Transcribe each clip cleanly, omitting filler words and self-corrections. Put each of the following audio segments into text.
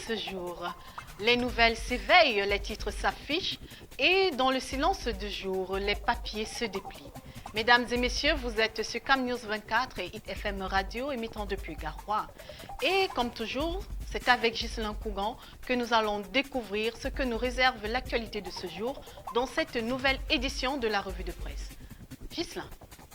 ce jour. Les nouvelles s'éveillent, les titres s'affichent et dans le silence du jour, les papiers se déplient. Mesdames et messieurs, vous êtes sur Cam News 24 et Hit FM Radio émettant depuis Garoua. Et comme toujours, c'est avec Ghislain Cougan que nous allons découvrir ce que nous réserve l'actualité de ce jour dans cette nouvelle édition de la revue de presse. Ghislain.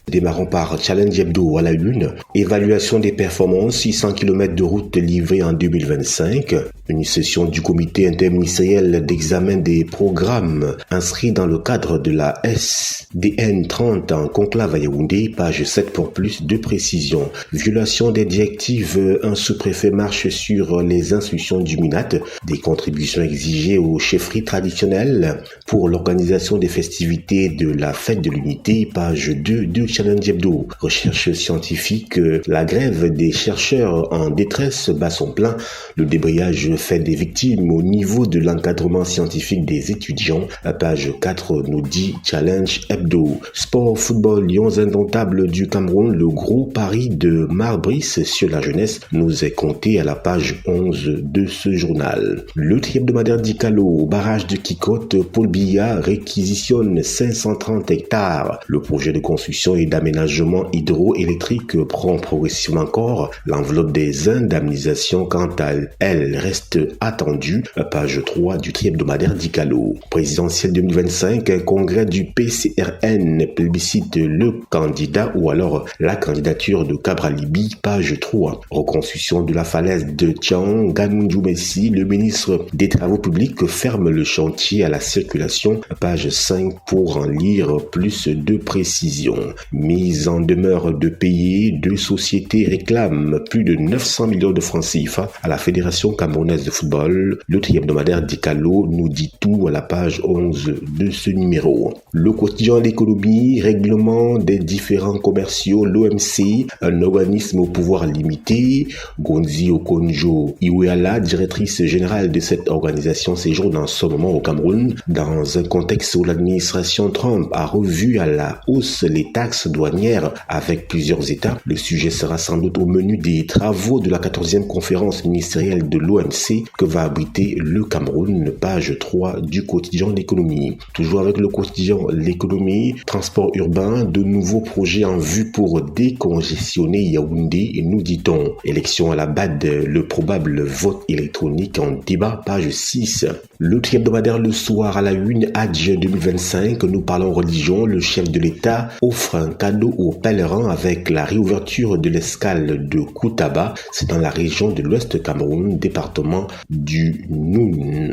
Démarrons par Challenge Hebdo à la une. Évaluation des performances, 600 km de route livrés en 2025. Une session du comité interministériel d'examen des programmes inscrit dans le cadre de la SDN 30 en conclave à Yaoundé, page 7 pour plus de précision. Violation des directives, un sous-préfet marche sur les instructions du MINAT. Des contributions exigées aux chefferies traditionnelles pour l'organisation des festivités de la fête de l'unité, page 2 de Challenge Hebdo. Recherche scientifique, la grève des chercheurs en détresse bat son plein. Le débrayage fait des victimes au niveau de l'encadrement scientifique des étudiants. À page 4 nous dit Challenge Hebdo. Sport, football, Lions indomptables du Cameroun, le gros pari de Marbrice sur la jeunesse nous est compté à la page 11 de ce journal. Le tri-hebdomadaire d'Icalo, au barrage de Kikote, Paul Biya réquisitionne 530 hectares. Le projet de construction et d'aménagement hydroélectrique prend progressivement corps. L'enveloppe des indemnisations, quant à elle, reste attendue. Page 3 du tri-hebdomadaire d'Icalo. Présidentielle 2025, un congrès du PCRN plébiscite le candidat ou alors la candidature de Cabralibi. Page 3. Reconstruction de la falaise de Tchanganundjoumessi. Le ministre des Travaux publics ferme le chantier à la circulation. Page 5 pour en lire plus de précision. Mise en demeure de payer, deux sociétés réclament plus de 900 millions de francs CFA à la Fédération camerounaise de football. Le tri-hebdomadaire d'Icalo nous dit tout à la page 11 de ce numéro. Le quotidien L'économie, règlement des différents commerciaux, l'OMC, un organisme au pouvoir limité. Gonzi Okonjo Iweala, directrice générale de cette organisation, séjourne en ce moment au Cameroun dans un contexte où l'administration Trump a revu à la hausse les taxes douanières avec plusieurs États. Le sujet sera sans doute au menu des travaux de la 14e conférence ministérielle de l'OMC que va abriter le Cameroun, page 3 du quotidien L'économie. Toujours avec le quotidien L'économie, transport urbain, de nouveaux projets en vue pour décongestionner Yaoundé, nous dit-on. Élection à la BAD, le probable vote électronique en débat, page 6. Le tri-hebdomadaire Le Soir à la une, Hadj 2025, nous parlons religion, le chef de l'État offre un cadeau aux pèlerins avec la réouverture de l'escale de Koutaba, c'est dans la région de l'Ouest Cameroun, département du Noun.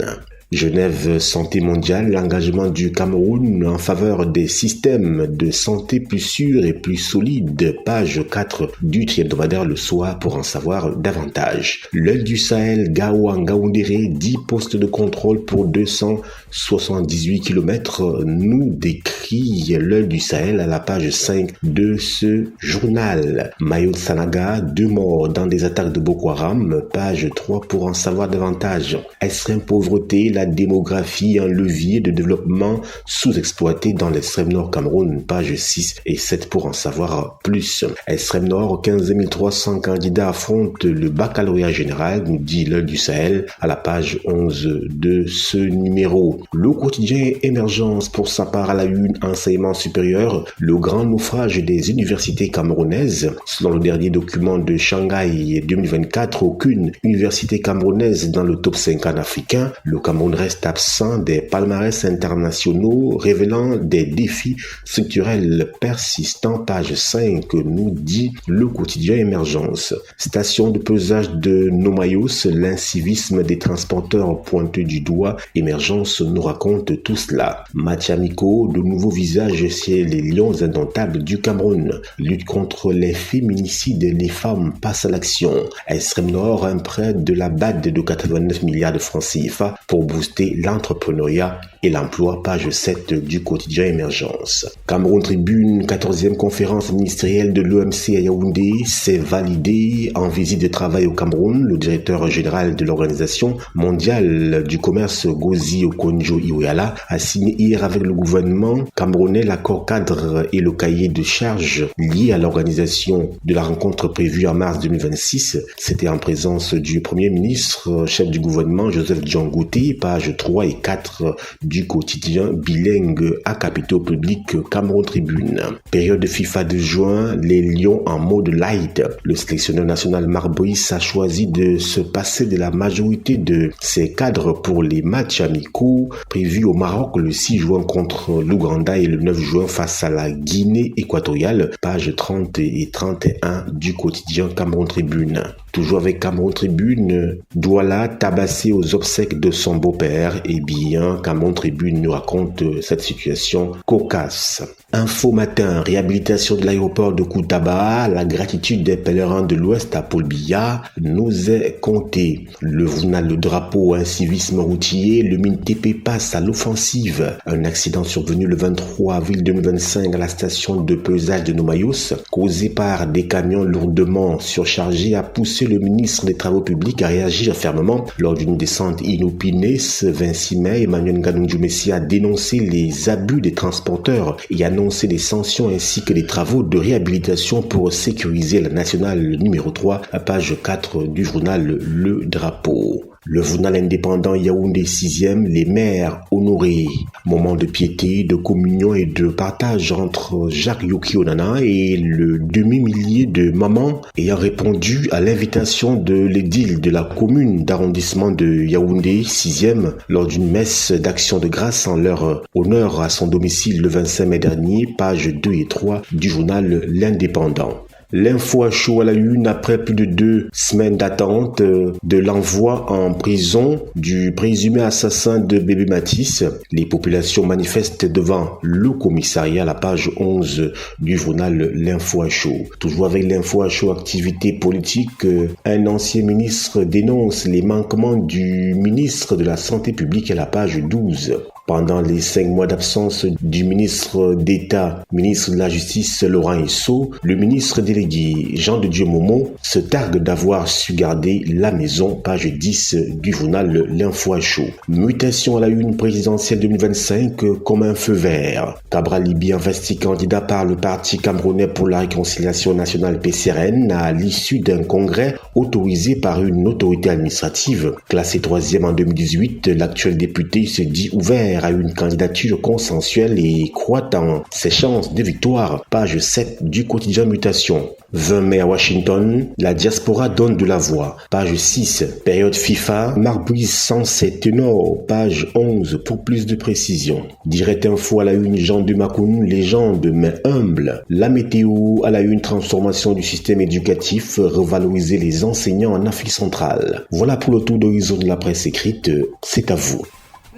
Genève Santé mondiale, l'engagement du Cameroun en faveur des systèmes de santé plus sûrs et plus solides, page 4 du tri-hebdomadaire Le Soir pour en savoir davantage. L'œil du Sahel, Gao en Gaoundéré, 10 postes de contrôle pour 278 km, nous décrit l'œil du Sahel à la page 5 de ce journal. Mayo Sanaga, 2 morts dans des attaques de Boko Haram, page 3 pour en savoir davantage. Extrême pauvreté, la démographie, un levier de développement sous-exploité dans l'extrême nord Cameroun, page 6 et 7 pour en savoir plus. Extrême nord, 15 300 candidats affrontent le baccalauréat général, nous dit l'œil du Sahel à la page 11 de ce numéro. Le quotidien Émergence pour sa part à la une, enseignement supérieur, le grand naufrage des universités camerounaises. Selon le dernier document de Shanghai 2024, aucune université camerounaise dans le top 50 africain. Le Cameroun reste absent des palmarès internationaux, révélant des défis structurels persistants, page 5, nous dit le quotidien Émergence. Station de pesage de Nomayos, l'incivisme des transporteurs pointé du doigt, Émergence nous raconte tout cela. Match amicaux, de nouveaux visages chez les Lions indomptables du Cameroun. Lutte contre les féminicides, les femmes passent à l'action. Extrême Nord, un prêt de la BAD de 89 milliards de francs CFA pour booster l'entrepreneuriat et l'emploi, page 7 du quotidien Émergence. Cameroun Tribune, 14e conférence ministérielle de l'OMC à Yaoundé, s'est validée en visite de travail au Cameroun. Le directeur général de l'Organisation mondiale du commerce, Gozi Okonjo-Iweala, a signé hier avec le gouvernement camerounais l'accord cadre et le cahier de charges lié à l'organisation de la rencontre prévue en mars 2026. C'était en présence du Premier ministre, chef du gouvernement, Joseph Diangote, pages 3 et 4 du quotidien bilingue à capitaux publics Cameroun Tribune. Période de FIFA de juin, les Lions en mode light. Le sélectionneur national Marc Boïs a choisi de se passer de la majorité de ses cadres pour les matchs amicaux prévus au Maroc le 6 juin contre l'Ouganda et le 9 juin face à la Guinée équatoriale, pages 30 et 31 du quotidien Cameroun Tribune. Toujours avec Cameroun Tribune, Douala tabassé aux obsèques de son beau-père. Eh bien, Cameroun Tribune nous raconte cette situation cocasse. Info matin, réhabilitation de l'aéroport de Koutaba, la gratitude des pèlerins de l'Ouest à Paul Biya nous est comptée. Le journal Le Drapeau, un civisme routier, le MINTP passe à l'offensive. Un accident survenu le 23 avril 2025 à la station de pesage de Nomayos, causé par des camions lourdement surchargés, a poussé le ministre des Travaux publics à réagir fermement lors d'une descente inopinée. Ce 26 mai, Emmanuel Ngannou-Djoumessi a dénoncé les abus des transporteurs et annoncé des sanctions ainsi que des travaux de réhabilitation pour sécuriser la nationale numéro 3 à page 4 du journal Le Drapeau. Le journal indépendant Yaoundé 6e, les maires honorés. Moment de piété, de communion et de partage entre Jacques Yoki Onana et le demi-millier de mamans ayant répondu à l'invitation de l'édile de la commune d'arrondissement de Yaoundé 6e lors d'une messe d'action de grâce en leur honneur à son domicile le 25 mai dernier, pages 2 et 3 du journal L'Indépendant. L'info à chaud à la une après plus de 2 semaines d'attente de l'envoi en prison du présumé assassin de bébé Matisse. Les populations manifestent devant le commissariat à la page 11 du journal L'info à chaud. Toujours avec l'info à chaud, activité politique, un ancien ministre dénonce les manquements du ministre de la Santé publique à la page 12. Pendant les 5 mois d'absence du ministre d'État, ministre de la Justice Laurent Esso, le ministre délégué Jean de Dieu Momo se targue d'avoir su garder la maison, page 10 du journal L'Info à chaud. Mutation à la une présidentielle 2025 comme un feu vert. Cabral Libi investi candidat par le Parti camerounais pour la réconciliation nationale PCRN à l'issue d'un congrès autorisé par une autorité administrative. Classé 3e en 2018, l'actuel député se dit ouvert à une candidature consensuelle et croit en ses chances de victoire. Page 7 du quotidien Mutation. 20 mai à Washington, la diaspora donne de la voix. Page 6, période FIFA, Marc Boïs sans ses ténors. Page 11 pour plus de précision. Direct info à la une, Jean de Macoun, légende mais humble. La météo à la une, transformation du système éducatif, revaloriser les enseignants en Afrique centrale. Voilà pour le tour d'horizon de la presse écrite. C'est à vous.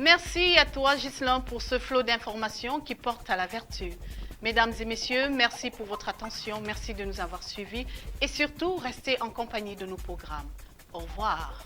Merci à toi, Ghislain, pour ce flot d'informations qui porte à la vertu. Mesdames et messieurs, merci pour votre attention, merci de nous avoir suivis et surtout, restez en compagnie de nos programmes. Au revoir.